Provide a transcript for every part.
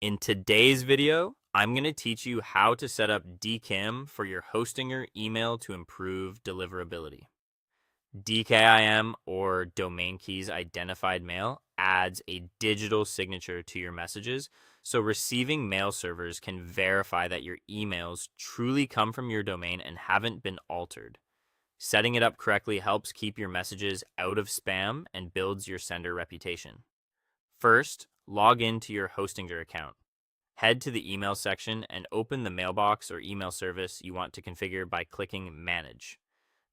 In today's video, I'm going to teach you how to set up DKIM for your Hostinger email to improve deliverability. DKIM, or Domain Keys Identified Mail, adds a digital signature to your messages, so receiving mail servers can verify that your emails truly come from your domain and haven't been altered. Setting it up correctly helps keep your messages out of spam and builds your sender reputation. First, log into your Hostinger account. Head to the email section and open the mailbox or email service you want to configure by clicking Manage.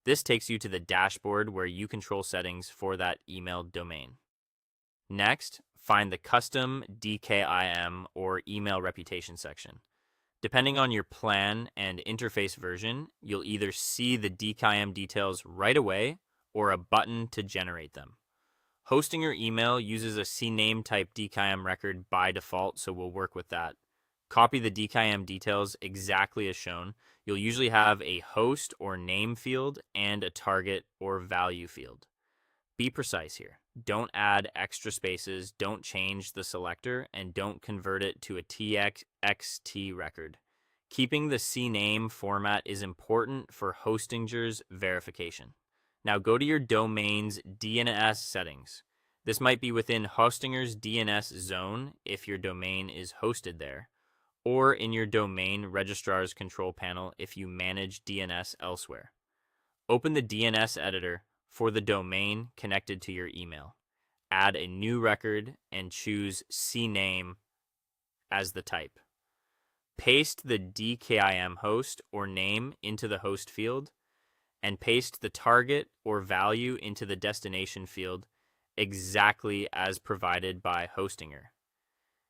This takes you to the dashboard where you control settings for that email domain. Next, find the custom DKIM or email reputation section. Depending on your plan and interface version, you'll either see the DKIM details right away or a button to generate them. Hostinger email uses a CNAME type DKIM record by default, so we'll work with that. Copy the DKIM details exactly as shown. You'll usually have a host or name field and a target or value field. Be precise here. Don't add extra spaces, don't change the selector, and don't convert it to a TXT record. Keeping the CNAME format is important for Hostinger's verification. Now go to your domain's DNS settings. This might be within Hostinger's DNS zone if your domain is hosted there, or in your domain registrar's control panel if you manage DNS elsewhere. Open the DNS editor for the domain connected to your email. Add a new record and choose CNAME as the type. Paste the DKIM host or name into the host field, and paste the target or value into the destination field exactly as provided by Hostinger.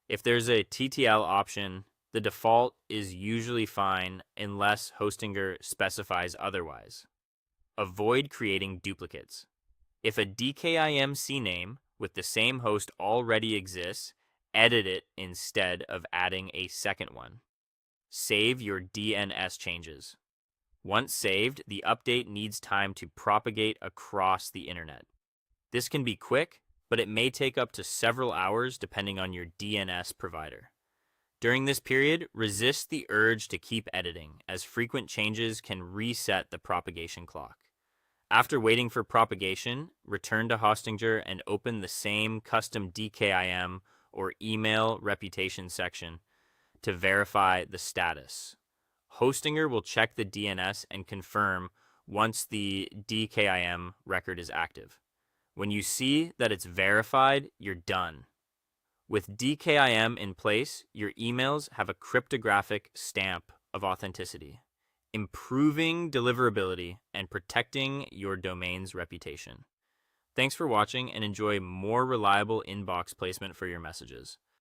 If there's a TTL option, the default is usually fine unless Hostinger specifies otherwise. Avoid creating duplicates. If a DKIM CNAME with the same host already exists, edit it instead of adding a second one. Save your DNS changes. Once saved, the update needs time to propagate across the internet. This can be quick, but it may take up to several hours depending on your DNS provider. During this period, resist the urge to keep editing, as frequent changes can reset the propagation clock. After waiting for propagation, return to Hostinger and open the same custom DKIM or email reputation section to verify the status. Hostinger will check the DNS and confirm once the DKIM record is active. When you see that it's verified, you're done. With DKIM in place, your emails have a cryptographic stamp of authenticity, improving deliverability and protecting your domain's reputation. Thanks for watching and enjoy more reliable inbox placement for your messages.